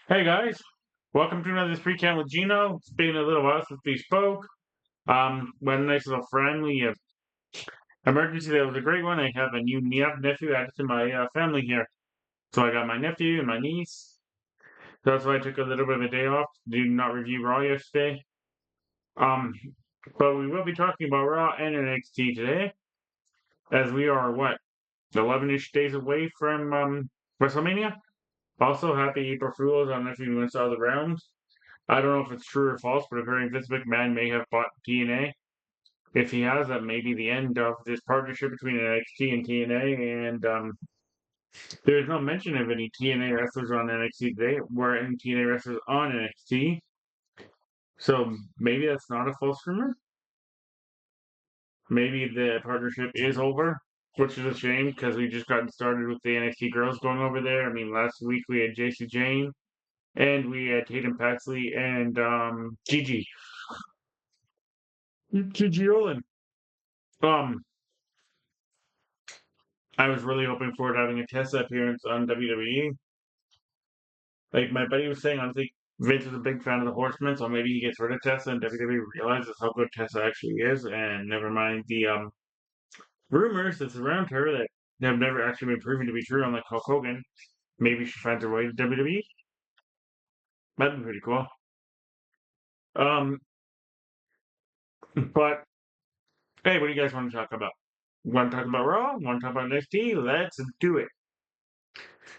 Hey guys, welcome to another free count with Gino. It's been a little while since we spoke. We had a nice little friendly emergency. That was a great one. I have a new nephew added to my family here. So I got my nephew and my niece. So that's why I took a little bit of a day off to do not review Raw yesterday. Um, but we will be talking about Raw and NXT today, as we are 11-ish days away from WrestleMania. Also, happy April Fools. I don't know if you saw the rounds. I don't know if it's true or false, but apparently Vince McMahon may have bought TNA. If he has, that may be the end of this partnership between NXT and TNA. And there's no mention of any TNA wrestlers on NXT today. Were any TNA wrestlers on NXT? So maybe that's not a false rumor. Maybe the partnership is over, which is a shame because we just gotten started with the NXT girls going over there. I mean, last week we had JC Jane and we had Tatum Paxley and Gigi Olin. Um, I was really hoping forward to having a Tessa appearance on WWE. Like my buddy was saying, I think Vince is a big fan of the Horsemen, so maybe he gets rid of Tessa and WWE realizes how good Tessa actually is, and never mind the rumors that surround her that have never actually been proven to be true, unlike Hulk Hogan. Maybe she finds her way to WWE. That'd be pretty cool. Um, but hey, what do you guys want to talk about? Want to talk about Raw? Want to talk about NXT? Let's do it.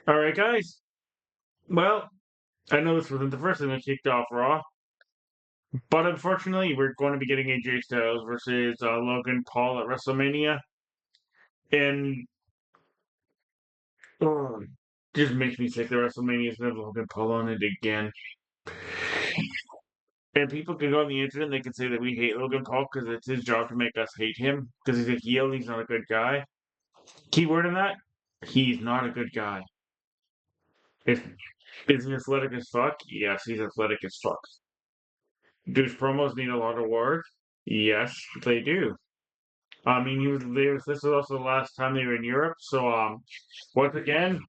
All right, guys. Well, I know this wasn't the first thing that kicked off Raw. But unfortunately, we're going to be getting AJ Styles versus Logan Paul at WrestleMania, and oh, just makes me sick that WrestleMania is going to have Logan Paul on it again. And people can go on the internet and they can say that we hate Logan Paul because it's his job to make us hate him because he's a heel. He's not a good guy. Keyword in that: he's not a good guy. If is he athletic as fuck? Yes, he's athletic as fuck. Do his promos need a lot of work? Yes, they do. I mean, he was there. This was also the last time they were in Europe. So, once again,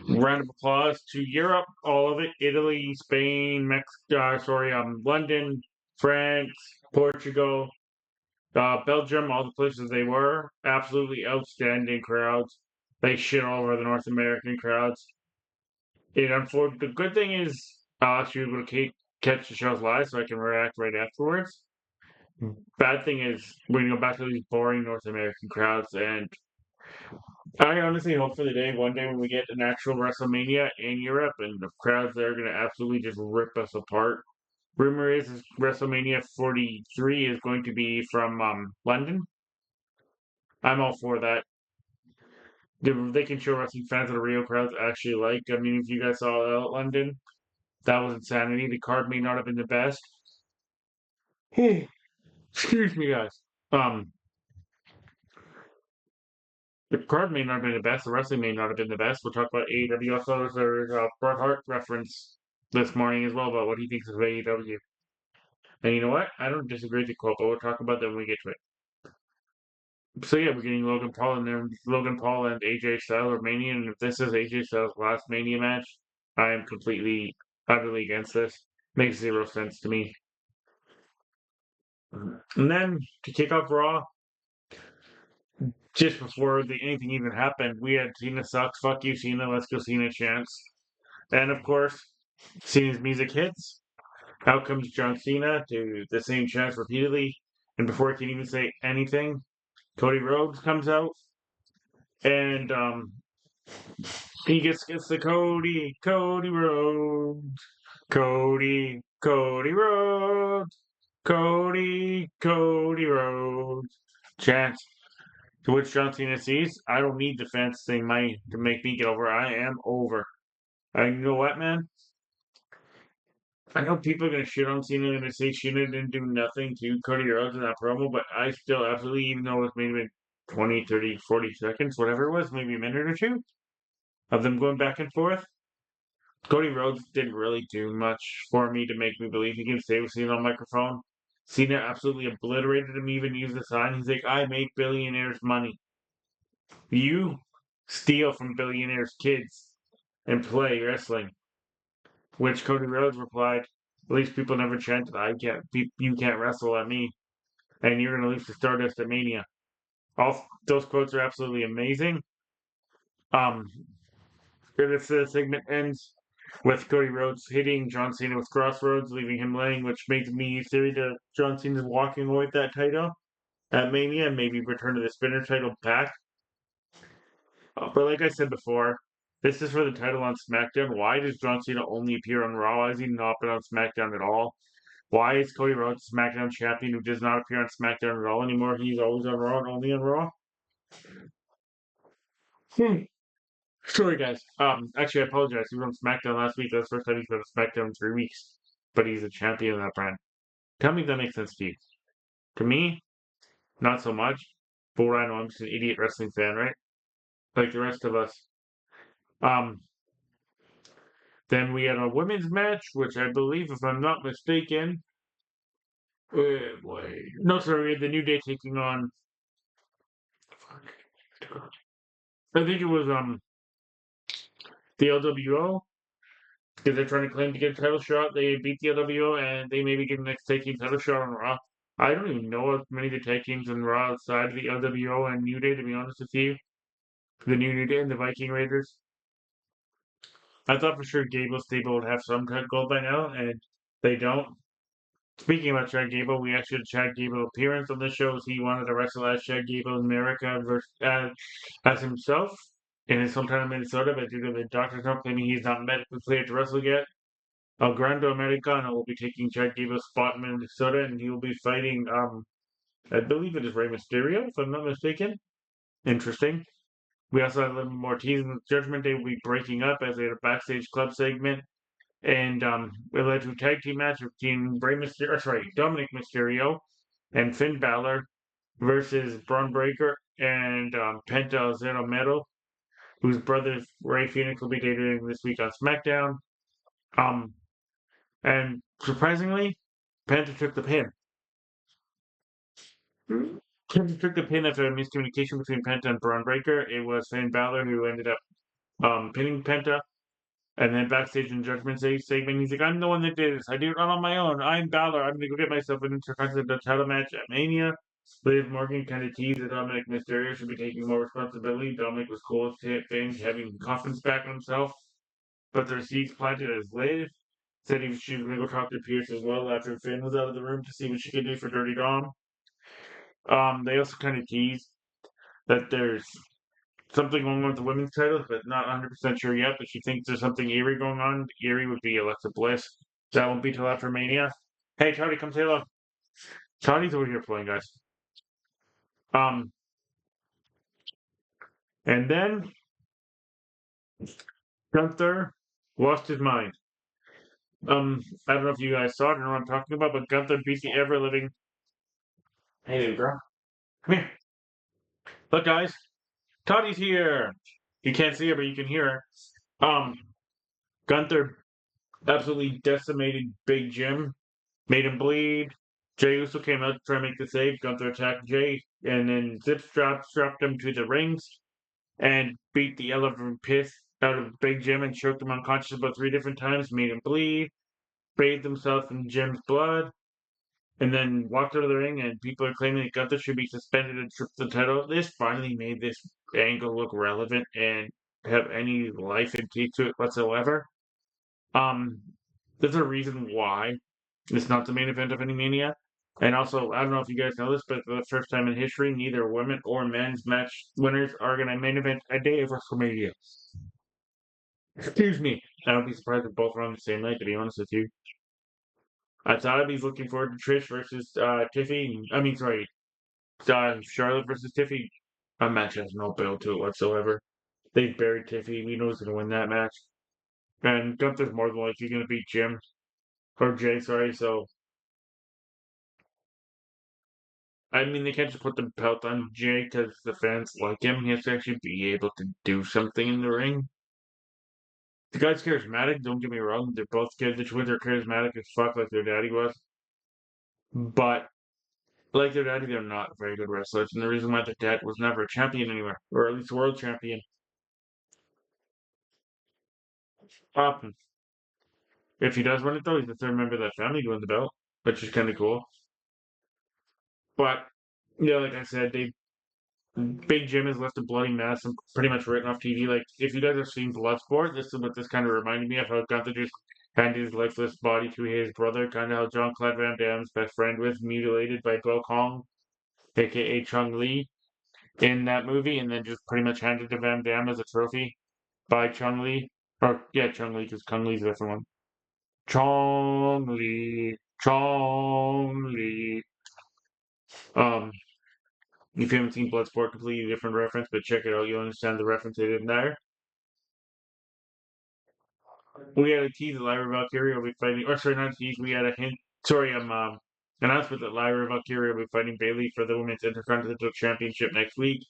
round of applause to Europe, all of it: Italy, Spain, Mexico, London, France, Portugal, Belgium, all the places they were. Absolutely outstanding crowds. They shit all over the North American crowds. The good thing is I'll actually be able to catch the shows live so I can react right afterwards. Bad thing is we're gonna go back to these boring North American crowds, and I honestly hope for the day one day when we get an actual WrestleMania in Europe and the crowds there are gonna absolutely just rip us apart. Rumor is WrestleMania 43 is going to be from London. I'm all for that. They can show wrestling fans that the real crowds actually like. I mean, if you guys saw London, that was insanity. The card may not have been the best. Excuse me, guys. Um, the card may not have been the best. The wrestling may not have been the best. We'll talk about AEW. Also, there's a Bret Hart reference this morning as well about what he thinks of AEW. And you know what? I don't disagree with the quote, but we'll talk about that when we get to it. So yeah, we're getting Logan Paul and then Logan Paul and AJ Styles are Mania, and if this is AJ Styles' last Mania match, I am completely, utterly against this. Makes zero sense to me. And then to kick off Raw, just before anything even happened, we had Cena sucks, fuck you, Cena, let's go Cena chance. And of course, Cena's music hits. Out comes John Cena to the same chance repeatedly. And before he can even say anything, Cody Rhodes comes out and he gets the Cody Rhodes, Cody Rhodes, Cody Rhodes chance. To which John Cena sees, I don't need the fans saying my to make me get over. I am over. And you know what, man? I know people are gonna shit on Cena and gonna say Cena didn't do nothing to Cody Rhodes in that promo, but I still absolutely, even though it was maybe 20, 30, 40 seconds, whatever it was, maybe a minute or two of them going back and forth. Cody Rhodes didn't really do much for me to make me believe he can stay with Cena on microphone. Cena absolutely obliterated him, even used the sign. He's like, I make billionaires money. You steal from billionaires' kids. and play wrestling. Which Cody Rhodes replied, "At least people never chanted, you can't wrestle at me, and you're gonna lose to Stardust at Mania." All those quotes are absolutely amazing. Um, this segment ends with Cody Rhodes hitting John Cena with crossroads, leaving him laying, which makes me theory that John Cena's walking away with that title at Mania and maybe return to the spinner title back. But like I said before, this is for the title on SmackDown. Why does John Cena only appear on Raw? Has he not been on SmackDown at all? Why is Cody Rhodes SmackDown champion who does not appear on SmackDown at all anymore? He's always on Raw and only on Raw. Hmm. Sorry, guys. Actually, I apologize. He was on SmackDown last week. That's the first time he's been on SmackDown in 3 weeks. But he's a champion of that brand. Tell me if that makes sense to you. To me, not so much. But what I know, I'm just an idiot wrestling fan, right? Like the rest of us. Um, then we had a women's match, which I believe, if I'm not mistaken, wait, no, sorry, we had the New Day taking on. I think it was the LWO because they're trying to claim to get a title shot. They beat the LWO and they maybe get the next tag team title shot on Raw. I don't even know how many of the tag teams in Raw outside of the LWO and New Day, to be honest with you. The New Day and the Viking Raiders. I thought for sure Gable Stable would have some kind of gold by now, and they don't. Speaking about Chad Gable, we actually had a Chad Gable appearance on the show. He wanted to wrestle as Chad Gable in America versus, as himself in his hometown of Minnesota, but due to the doctor's note claiming he's not medically cleared to wrestle yet, El Grande Americano will be taking Chad Gable's spot in Minnesota, and he will be fighting, I believe it is Rey Mysterio, if I'm not mistaken. Interesting. We also had a little more teasing. Judgment Day will be breaking up as they had a backstage club segment. And it led to a tag team match between Dominic Mysterio and Finn Balor versus Braun Breaker and Penta Zero Metal, whose brother Ray Phoenix will be debuting this week on SmackDown. Um, and surprisingly, Penta took the pin. Penta took the pin after a miscommunication between Penta and Braun Breaker. It was Finn Balor who ended up pinning Penta. And then backstage in Judgment Day segment, he's like, "I'm the one that did this. I did it all on my own. I'm Balor. I'm gonna go get myself an Intercontinental title match at Mania." Liv Morgan kind of teased that Dominic Mysterio should be taking more responsibility. Dominic was cool with Finn having confidence back in himself, but the seeds planted as Liv said she was gonna go talk to Pierce as well after Finn was out of the room to see what she could do for Dirty Dom. They also kind of teased that there's something going on with the women's titles, but not 100% sure yet. But she thinks there's something eerie going on. Eerie would be Alexa Bliss. That won't be till after Mania. Hey, Toddy, come say hello. Toddy's over here playing, guys. Um, and then Gunther lost his mind. I don't know if you guys saw it or know what I'm talking about, but Gunther beat the ever living. Hey, little girl, come here. Look, guys, Toddy's here. You can't see her, but you can hear her. Gunther absolutely decimated Big Jim, made him bleed. Jey Uso came out to try to make the save. Gunther attacked Jey, and then strapped him to the rings, and beat the elephant piss out of Big Jim and choked him unconscious about 3 different times, made him bleed, bathed himself in Jim's blood, and then walked out of the ring. And people are claiming that Gunther should be suspended and stripped the title. This finally made this angle look relevant and have any life and teeth to it whatsoever. Um, there's a reason why it's not the main event of any Mania. And also, I don't know if you guys know this, but for the first time in history, neither women or men's match winners are going to main event a day of WrestleMania. Excuse me. I would be surprised if both are on the same night, to be honest with you. I thought I'd be looking forward to Trish versus Tiffy. I mean, sorry, Charlotte versus Tiffy. A match has no build to it whatsoever. They buried Tiffy. We know who's going to win that match. And Gunther's more than likely going to beat Jim. Or Jay, sorry. So, I mean, they can't just put the belt on Jay because the fans like him. He has to actually be able to do something in the ring. The guy's charismatic, don't get me wrong. They're both kids. The twins are charismatic as fuck, like their daddy was. But, like their daddy, they're not very good wrestlers. And the reason why their dad was never a champion anywhere, or at least world champion. Um, if he does win it though, he's the third member of that family to win the belt, which is kind of cool. But yeah, like I said, they Big Jim has left a bloody mess and pretty much written off TV. Like if you guys have seen Bloodsport, this is what this kind of reminded me of how Gunther just handed his lifeless body to his brother, kind of how John Claude Van Damme's best friend was mutilated by Bo Kong, aka Chung Lee, in that movie, and then just pretty much handed to Van Damme as a trophy by Chung Lee. Or yeah, Chung Lee, because Kung Lee's a different one. Chong Li, Chong Li. Um, if you haven't seen Bloodsport, completely different reference, but check it out. You'll understand the reference they did there. We had a tease that Lyra Valkyria will be fighting, or sorry, not a tease. We had a hint. Sorry, announcement that Lyra Valkyria will be fighting Bailey for the Women's Intercontinental Championship next week.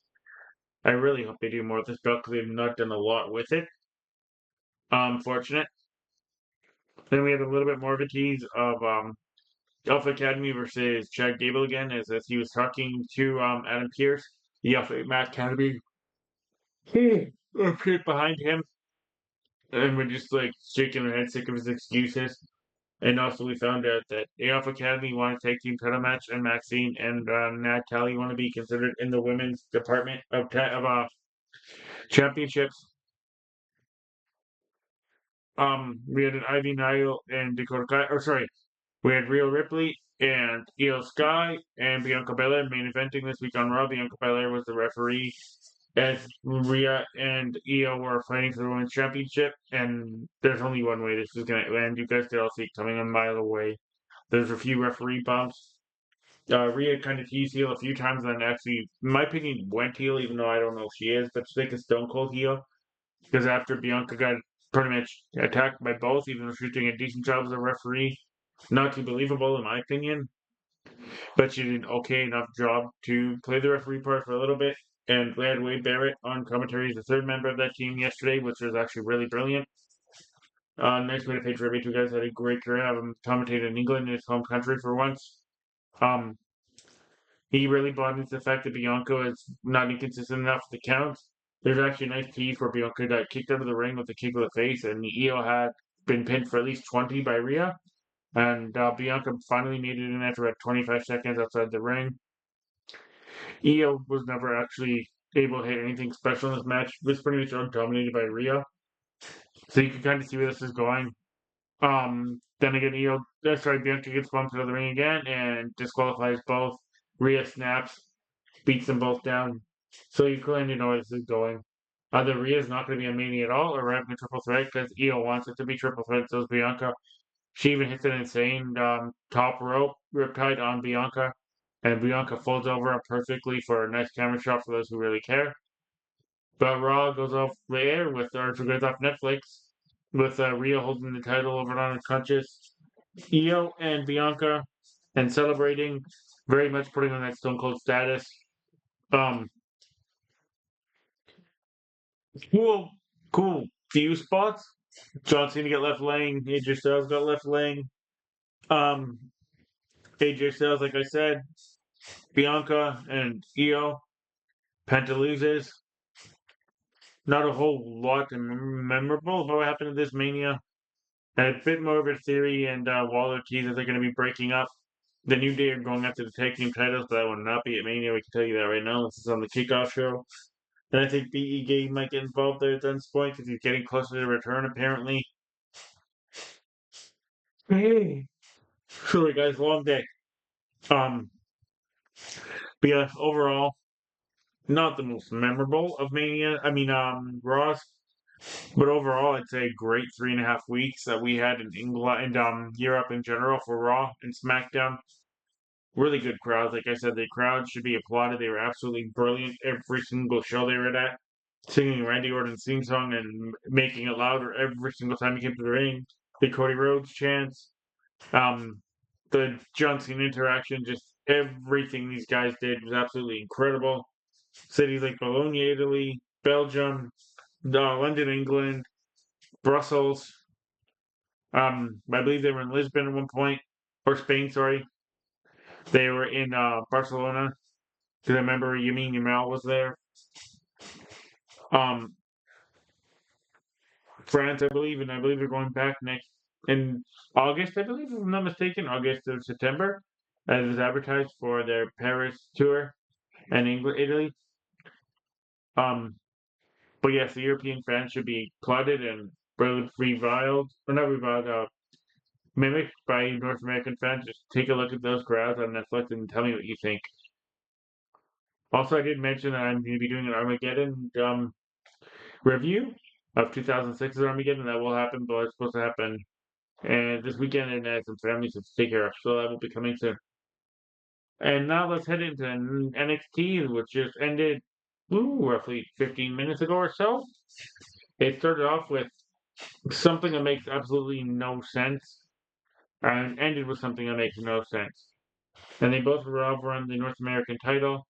I really hope they do more with this belt because they've not done a lot with it. Fortunate. Then we had a little bit more of a tease of Alpha Academy versus Chad Gable again, as he was talking to Adam Pearce. The Alpha Matt Academy appeared behind him, and we're just like shaking their head, sick of his excuses. And also, we found out that the Alpha Academy want to take team title match, and Maxine and Nat Kelly want to be considered in the women's department championships. We had an Ivy Nile and Dakota Kai, or sorry, we had Rhea Ripley and Io Sky and Bianca Belair main eventing this week on Raw. Bianca Belair was the referee as Rhea and Io were fighting for the women's championship. And there's only one way this is going to end. You guys could all see it coming a mile away. There's a few referee bumps. Rhea kind of teased heel a few times, and actually, in my opinion, went heel, even though I don't know if she is, but she's like a Stone Cold heel. Because after Bianca got pretty much attacked by both, even though she was doing a decent job as a referee, not too believable in my opinion. But she did an okay enough job to play the referee part for a little bit. And we had Wade Barrett on commentary as the third member of that team yesterday, which was actually really brilliant. Nice way to pay tribute to guys. Had a great career. Have him commentate in England, in his home country for once. Um, he really bought into the fact that Bianca is not inconsistent enough with the counts. There's actually a nice tease where Bianca got kicked out of the ring with a kick to the face, and Io had been pinned for at least 20 by Rhea. And Bianca finally made it in after about 25 seconds outside the ring. Io was never actually able to hit anything special in this match. It was pretty much dominated by Rhea. So you can kind of see where this is going. Then again, sorry, Bianca gets bumped out of the ring again and disqualifies both. Rhea snaps, beats them both down. So you kind of know where this is going. Either Rhea's not going to be a Mania at all, or we're having a triple threat because Io wants it to be triple threat, so is Bianca. She even hits an insane top rope riptide on Bianca, and Bianca folds over perfectly for a nice camera shot for those who really care. But Raw goes off the air or goes off Netflix with Rhea holding the title over on unconscious Io and Bianca and celebrating, very much putting on that Stone Cold status. Um, cool, cool few spots. John Cena got left laying. AJ Styles got left laying. Um, AJ Styles, like I said, Bianca and Io. Penta loses. Not a whole lot memorable about what happened to this Mania. A bit more of a theory and Waller tease that they're going to be breaking up. The New Day are going after the tag team titles, but that will not be at Mania. We can tell you that right now. This is on the kickoff show. And I think BE Gay might get involved there at this point because he's getting closer to return, apparently. Hey. Sorry, guys, long day. Um, but yeah, overall, not the most memorable of Mania. I mean, Ross. But overall, it's a great 3.5 weeks that we had in England and Europe in general for Raw and SmackDown. Really good crowds. Like I said, the crowd should be applauded. They were absolutely brilliant every single show they were at, singing Randy Orton's theme song and making it louder every single time he came to the ring. The Cody Rhodes chants, um, the John Cena interaction, just everything these guys did was absolutely incredible. Cities like Bologna, Italy, Belgium, London, England, Brussels. I believe they were in Lisbon at one point, or Spain. Sorry, they were in Barcelona because I remember Yamin Yamal was there. Um, France, I believe, and I believe they're going back next in August, I believe, if I'm not mistaken, August or September, as is advertised for their Paris tour and England, Italy. Um, but yes, the European fans should be applauded and reviled, or not reviled, mimicked by North American fans. Just take a look at those crowds on Netflix and tell me what you think. Also, I did mention that I'm going to be doing an Armageddon review of 2006's Armageddon. That will happen, but it's supposed to happen this weekend, and I have some family to take care of, so that will be coming soon. And now let's head into NXT, which just ended roughly 15 minutes ago or so. It started off with something that makes absolutely no sense, and ended with something that makes no sense. And they both were over on the North American title.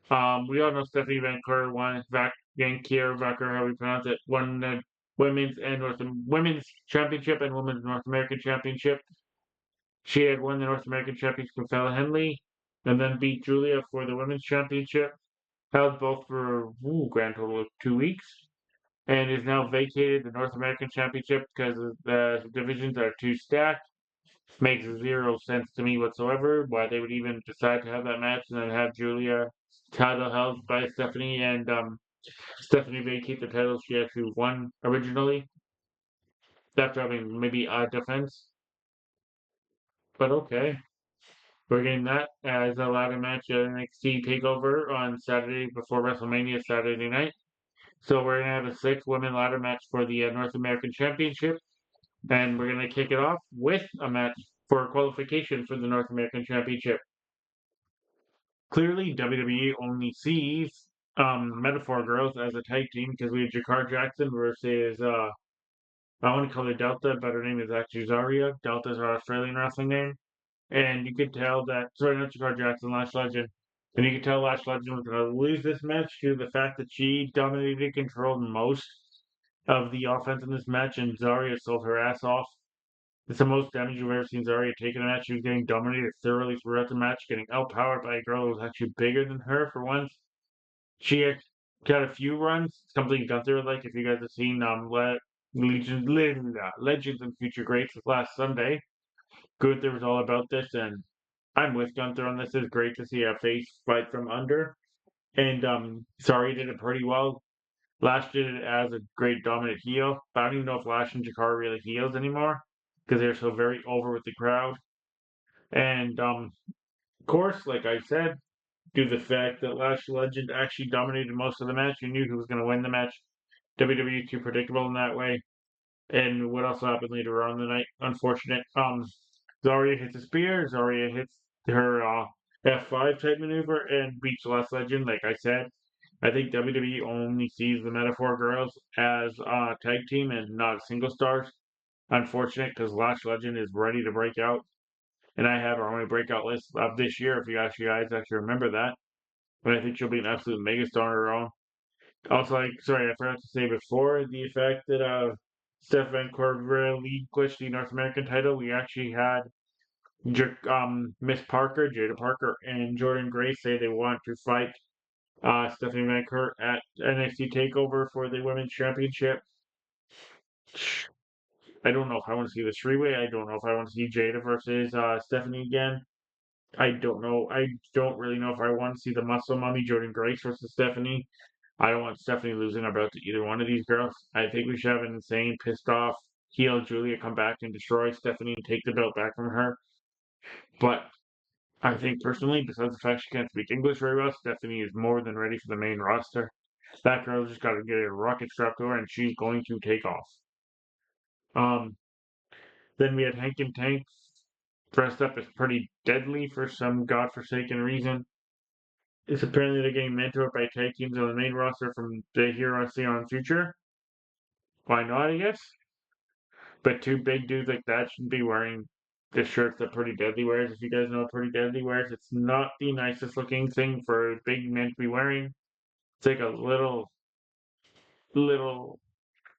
We all know Stephanie Van Kerr won, Vancouver, Vacker, how we pronounce it, won the women's championship and women's North American championship. She had won the North American championship with Fallon Henley, and then beat Julia for the women's championship. Held both for a grand total of 2 weeks, and is now vacated the North American championship because the divisions are too stacked. Makes zero sense to me whatsoever why they would even decide to have that match and then have Julia title held by Stephanie and Stephanie vacate the title she actually won originally after having maybe a defense. But okay. We're getting that as a ladder match at NXT Takeover on Saturday before WrestleMania Saturday night. So we're gonna have a six-women ladder match for the North American Championship, and we're gonna kick it off with a match for qualification for the North American Championship. Clearly, WWE only sees Metaphor Girls as a tag team because we have Jakar Jackson versus I want to call her Delta, but her name is actually Zaria. Delta's her Australian wrestling name. And you could tell that, sorry, not Jakar Jackson, Lash Legend. And you could tell Lash Legend was going to lose this match due to the fact that she dominated and controlled most of the offense in this match, and Zarya sold her ass off. It's the most damage you've ever seen Zarya take in a match. She was getting dominated thoroughly throughout the match, getting outpowered by a girl who was actually bigger than her for once. She had got a few runs, something Gunther like, if you guys have seen Legends and Future Greats last Sunday. Gunther was all about this, and I'm with Gunther on this. It's great to see a face fight from under. And sorry, did it pretty well. Lash did it as a great dominant heel. But I don't even know if Lash and Jakar really heels anymore because they're so very over with the crowd. And of course, like I said, due to the fact that Lash Legend actually dominated most of the match, you knew who was going to win the match. WWE too predictable in that way. And what else happened later on in the night? Unfortunate. Zarya hits a spear. Zarya hits her F5 type maneuver and beats Lash Legend. Like I said, I think WWE only sees the Metaphor Girls as a tag team and not single stars. Unfortunate because Lash Legend is ready to break out, and I have her only breakout list of this year. If you guys actually remember that, but I think she'll be an absolute megastar on her own. Also, sorry, I forgot to say before the fact that Steph Van Corvera relinquished the North American title. We actually had Miss Parker, Jada Parker, and Jordan Grace say they want to fight Stephanie Van Kurt at NXT Takeover for the Women's Championship. I don't know if I want to see the three-way. I don't know if I want to see Jada versus Stephanie again. I don't know. I don't really know if I want to see the Muscle Mummy Jordan Grace versus Stephanie. I don't want Stephanie losing her belt to either one of these girls. I think we should have an insane, pissed off heel Julia come back and destroy Stephanie and take the belt back from her. But I think personally, besides the fact she can't speak English very well, Stephanie is more than ready for the main roster. That girl just got to get a rocket strapped to her, and she's going to take off. Um, then we had Hank and Tank dressed up as pretty deadly for some godforsaken reason. It's apparently they're getting mentored by tag teams on the main roster from the Hero See on Future. Why not, I guess? But two big dudes like that shouldn't be wearing the shirts that Pretty Deadly wears. If you guys know what Pretty Deadly wears, it's not the nicest looking thing for big men to be wearing. It's like a little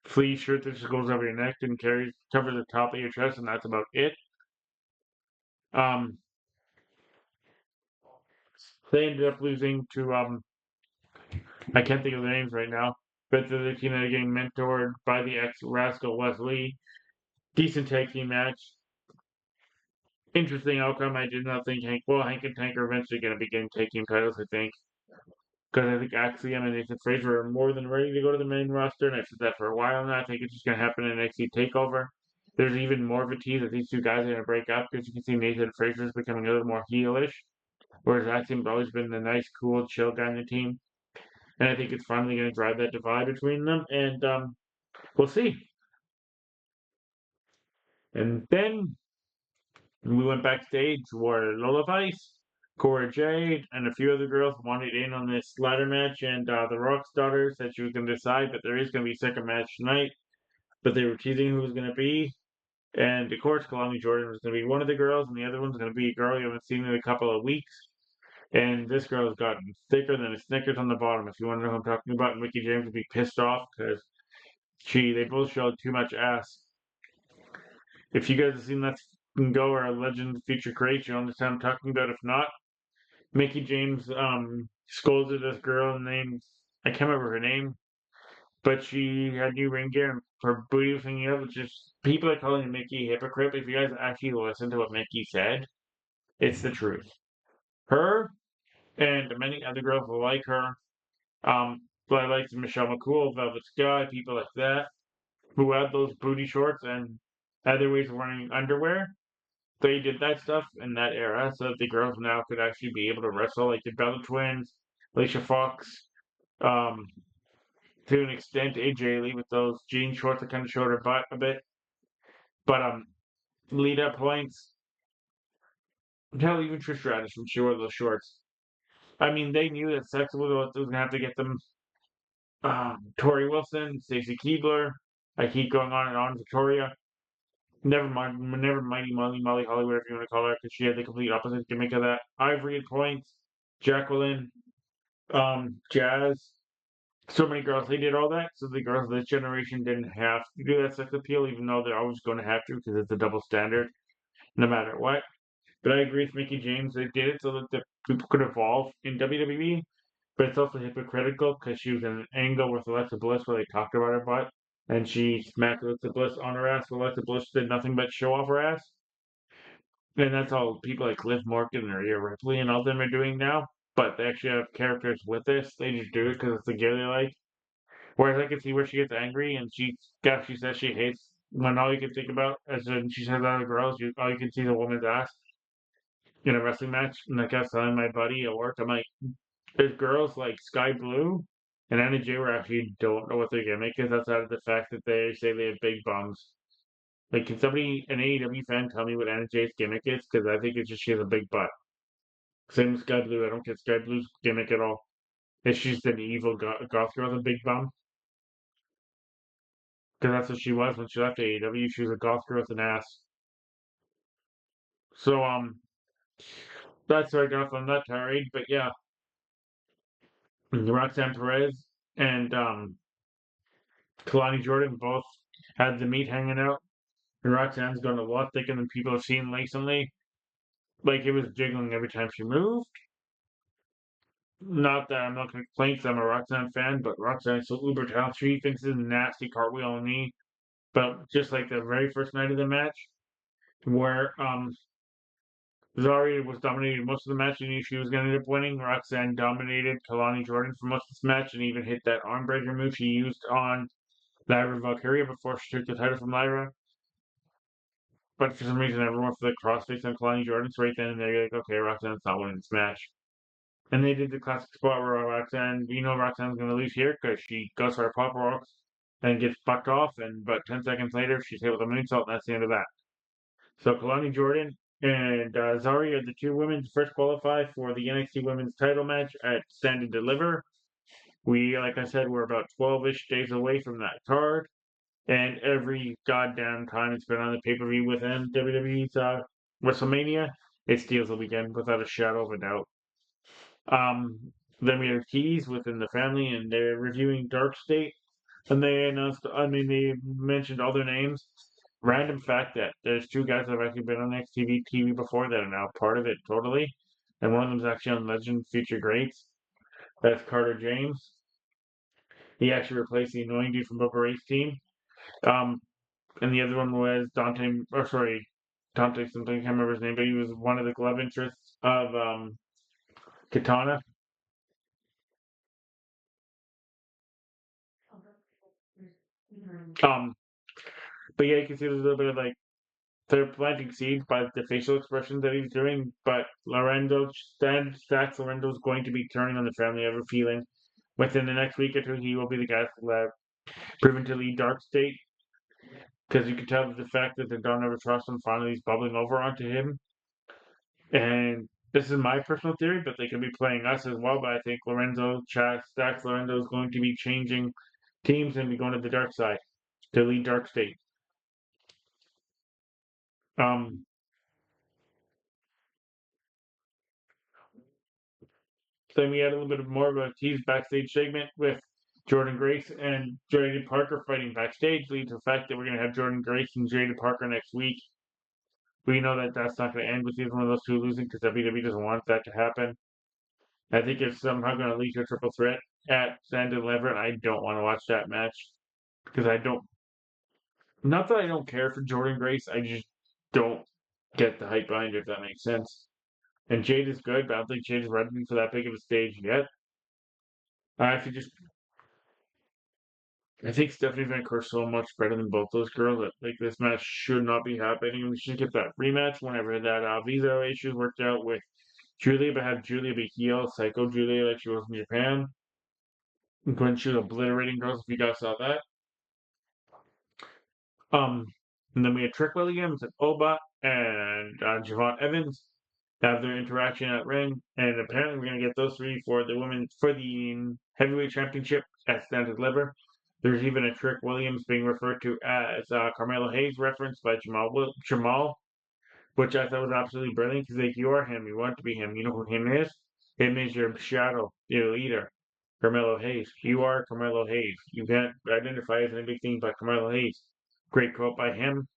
fleece shirt that just goes over your neck and covers the top of your chest, and that's about it. Um, they ended up losing to I can't think of the names right now. but the team that are getting mentored by the ex-Rascal Wesley. Decent tag team match. Interesting outcome. I did not think Hank and Tank are eventually going to be getting tag team titles, I think. Because I think Axiom and Nathan Fraser are more than ready to go to the main roster, and I've said that for a while now. I think it's just going to happen in NXT TakeOver. There's even more of a tease that these two guys are going to break up because you can see Nathan Fraser is becoming a little more heelish, whereas Axiom's always been the nice, cool, chill guy in the team. And I think it's finally going to drive that divide between them, and we'll see. And then we went backstage where Lola Vice, Cora Jade, and a few other girls wanted in on this ladder match, and the Rock's daughter said she was going to decide, but there is going to be a second match tonight. But they were teasing who it was going to be, and of course, Kalani Jordan was going to be one of the girls, and the other one's going to be a girl you haven't seen in a couple of weeks. And this girl's gotten thicker than a Snickers on the bottom. If you want to know who I'm talking about, Mickey James would be pissed off because they both showed too much ass. If you guys have seen that Go or a Legend feature crate, you understand what I'm talking about. If not, Mickey James scolded this girl named, I can't remember her name, but she had new ring gear and her booty was hanging out. It's just people are calling Mickey a hypocrite. But if you guys actually listen to what Mickey said, it's the truth. Her and many other girls will like her. But I like Michelle McCool, Velvet Sky, people like that who had those booty shorts and other ways of wearing underwear. They did that stuff in that era so that the girls now could actually be able to wrestle, like the Bella Twins, Alicia Fox, um, to an extent, AJ Lee with those jean shorts that kind of showed her butt a bit. But lead up points, hell, even Trish Stratus when she wore those shorts. I mean, they knew that Sex was going to have to get them Tori Wilson, Stacy Keebler. I keep going on and on, Victoria. Never Mighty Molly Holly, whatever you want to call her, because she had the complete opposite gimmick of that. Ivory at points, Jacqueline, Jazz, so many girls. They did all that, so the girls of this generation didn't have to do that sex appeal, even though they're always going to have to because it's a double standard, no matter what. But I agree with Mickey James. They did it so that the people could evolve in WWE, but it's also hypocritical because she was in an angle with Alexa Bliss where they talked about her butt, and she smacked Alexa Bliss on her ass. Alexa Bliss did nothing but show off her ass. And that's all people like Liv Morgan or Rhea Ripley and all them are doing now. But they actually have characters with this. They just do it because it's the gear they like. Whereas I can see where she gets angry and she says she hates when all you can think about as in she says other girls, all you can see is a woman's ass in a wrestling match. And like I was telling my buddy at work, I'm like, there's girls like Sky Blue and Anna Jay where I actually don't know what their gimmick is outside of the fact that they say they have big bums. Like, can somebody, an AEW fan, tell me what Anna Jay's gimmick is? Because I think it's just she has a big butt. Same with Sky Blue. I don't get Sky Blue's gimmick at all. It's just an evil goth girl with a big bum. Because that's what she was when she left AEW. She was a goth girl with an ass. So, that's where I got off on that tirade. But yeah, Roxanne Perez and Kalani Jordan both had the meat hanging out. And Roxanne's gone a lot thicker than people have seen recently. Like, it was jiggling every time she moved. Not that I'm not going to complain because I'm a Roxanne fan, but Roxanne's so uber talented. She thinks it's a nasty cartwheel on knee. But just like the very first night of the match, where Zarya was dominating most of the match and knew she was going to end up winning, Roxanne dominated Kalani Jordan for most of this match and even hit that armbreaker move she used on Lyra Valkyria before she took the title from Lyra. But for some reason, everyone went for the crossface on Kalani Jordan. So right then and there, you're like, okay, Roxanne's not winning this match. And they did the classic spot where Roxanne, you know, Roxanne's going to lose here because she goes for a pop rocks and gets bucked off. And but 10 seconds later, she's hit with a moonsault, and that's the end of that. So Kalani Jordan and Zari are the two women to first qualify for the NXT Women's Title match at Stand and Deliver. We, like I said, we're about 12-ish days away from that card, and every goddamn time it's been on the pay-per-view within WWE's WrestleMania, it steals the weekend without a shadow of a doubt. Then we have Keys within the family, and they're reviewing Dark State, and they announced, I mean, they mentioned all their names. Random fact that there's two guys that have actually been on XTV TV before that are now part of it totally, and one of them's actually on Legend Future Greats. That's Carter James. He actually replaced the annoying dude from Booker Ray's team. Um, and the other one was Dante something. I can't remember his name, but he was one of the glove interests of Katana. Um, but yeah, you can see there's a little bit of like they're planting seeds by the facial expressions that he's doing. But Lorenzo's going to be turning on the family. I have a feeling within the next week or two, he will be the guy proven to lead Dark State because you can tell that the fact that they don't ever trust him finally is bubbling over onto him. And this is my personal theory, but they could be playing us as well. But I think Lorenzo is going to be changing teams and be going to the dark side to lead Dark State. Um, then we had a little bit of more of a tease backstage segment with Jordan Grace and Jada Parker fighting backstage, leading to the fact that we're going to have Jordan Grace and Jada Parker next week. We know that that's not going to end with either one of those two losing because WWE doesn't want that to happen. I think it's somehow going to lead to a triple threat at Sand and Lever, and I don't want to watch that match because I don't. Not that I don't care for Jordan Grace, I just don't get the hype behind it, if that makes sense. And Jade is good, but I don't think Jade is ready for that big of a stage yet. I actually just I think Stephanie Van is so much better than both those girls that like this match should not be happening. We should get that rematch whenever that visa issues worked out with Julia, but have Julia be heel, Psycho Julia like she was in Japan. When she was obliterating girls, if you guys saw that. Um, and then we had Trick Williams and Oba and Javon Evans have their interaction at ring, and apparently we're gonna get those three for the women for the heavyweight championship at Stand Deliver. There's even a Trick Williams being referred to as Carmelo Hayes referenced by Jamal, which I thought was absolutely brilliant because like you are him, you want to be him. You know who him is? Him is your shadow, your leader, Carmelo Hayes. You are Carmelo Hayes. You can't identify as any big thing but Carmelo Hayes. Great quote by him.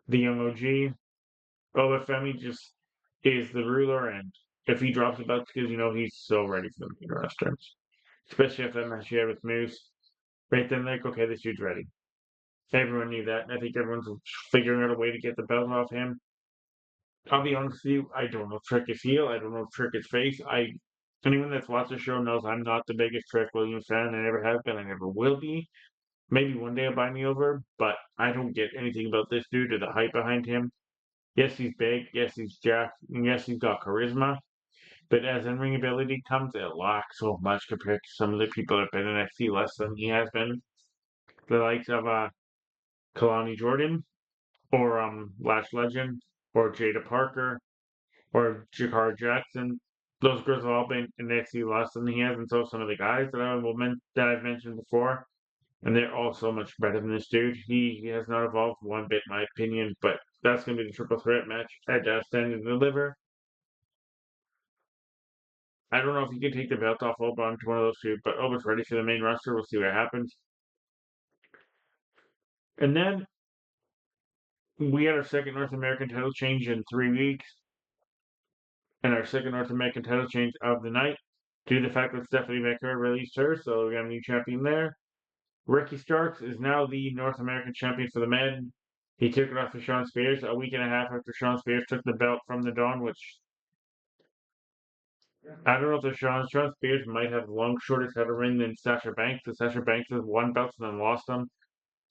The young OG. Obafemi just is the ruler, and if he drops the belt, because you know he's so ready for the main roster, especially after that match he had with Moose. Right then, like, okay, this dude's ready. Everyone knew that, and I think everyone's figuring out a way to get the belt off him. I'll be honest with you, I don't know if Trick is heel. I don't know if Trick is face. Anyone that's watched the show knows I'm not the biggest Trick Williams fan. I never have been. I never will be. Maybe one day he'll buy me over, but I don't get anything about this dude or the hype behind him. Yes, he's big. Yes, he's jacked. And yes, he's got charisma. But as in-ring ability comes, it lacks so much compared to some of the people that have been in NXT less than he has been. The likes of Kalani Jordan, or Lash Legend, or Jada Parker, or Jakar Jackson. Those girls have all been in NXT less than he has, and so some of the guys that I've mentioned before, and they're all so much better than this dude. He has not evolved one bit, in my opinion. But that's going to be the triple threat match at Stand and Deliver. I don't know if he can take the belt off Oba to one of those two, but Oba's ready for the main roster. We'll see what happens. And then we had our second North American title change in 3 weeks, and our second North American title change of the night due to the fact that Stephanie McMahon released her, so we got a new champion there. Ricky Starks is now the North American champion for the men. He took it off of Shawn Spears a week and a half after Shawn Spears took the belt from the Dawn, which I don't know if the Shawn Spears might have long shorter title reign than Sasha Banks. The Sasha Banks has won belts and then lost them.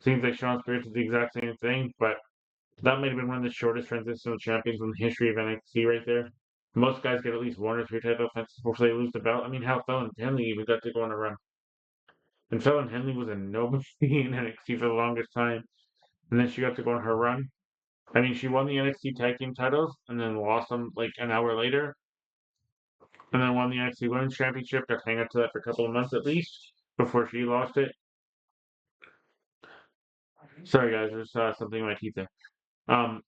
Seems like Shawn Spears is the exact same thing, but that might have been one of the shortest transitional champions in the history of NXT right there. Most guys get at least one or two title defenses before they lose the belt. I mean, hell, Fallon Henley even got to go on a run. And Fallon Henley was a nobody in NXT for the longest time. And then she got to go on her run. I mean, she won the NXT Tag Team titles and then lost them like an hour later. And then won the NXT Women's Championship. Got to hang on to that for a couple of months at least before she lost it. Sorry, guys, there's something in my teeth there. Um,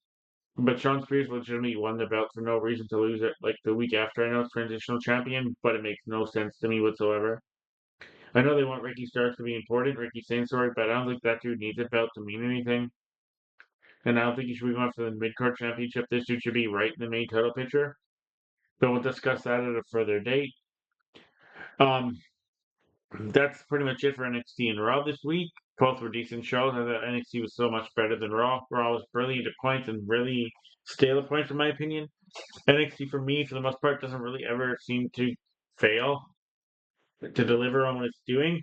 But Shawn Spears legitimately won the belt for no reason to lose it like the week after. I know it's transitional champion, but it makes no sense to me whatsoever. I know they want Ricky Starks to be important, Ricky Sansori, but I don't think that dude needs a belt to mean anything. And I don't think he should be going for the mid-card championship. This dude should be right in the main title picture. But we'll discuss that at a further date. Um, that's pretty much it for NXT and Raw this week. Both were decent shows. I thought NXT was so much better than Raw. Raw was brilliant at points and really stale at points, in my opinion. NXT for me, for the most part, doesn't really ever seem to fail to deliver on what it's doing.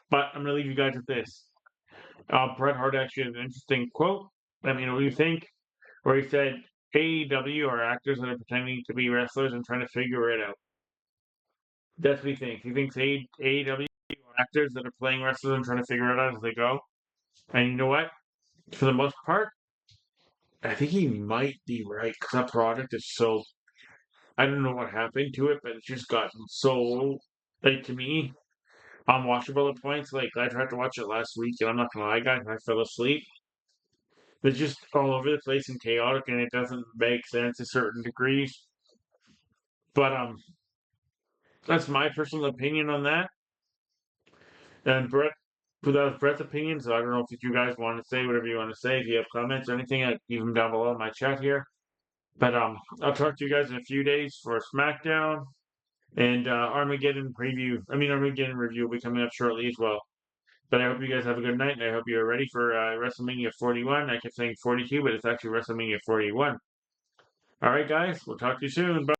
But I'm gonna leave you guys with this. Bret Hart actually had an interesting quote. Let me know what you think, where he said AEW are actors that are pretending to be wrestlers and trying to figure it out. That's what he thinks. He thinks AEW are actors that are playing wrestlers and trying to figure it out as they go. And you know what? For the most part, I think he might be right because that product is so. I don't know what happened to it, but it's just gotten so, like, to me, unwatchable at points. Like, I tried to watch it last week, and I'm not gonna lie, guys, I fell asleep. It's just all over the place and chaotic, and it doesn't make sense to certain degrees. But that's my personal opinion on that. And Brett, that was Brett's opinion. So I don't know if you guys want to say whatever you want to say. If you have comments or anything, leave them down below in my chat here. But I'll talk to you guys in a few days for SmackDown and Armageddon preview. I mean Armageddon review will be coming up shortly as well. But I hope you guys have a good night, and I hope you're ready for WrestleMania 41. I kept saying 42, but it's actually WrestleMania 41. All right, guys, we'll talk to you soon. Bye.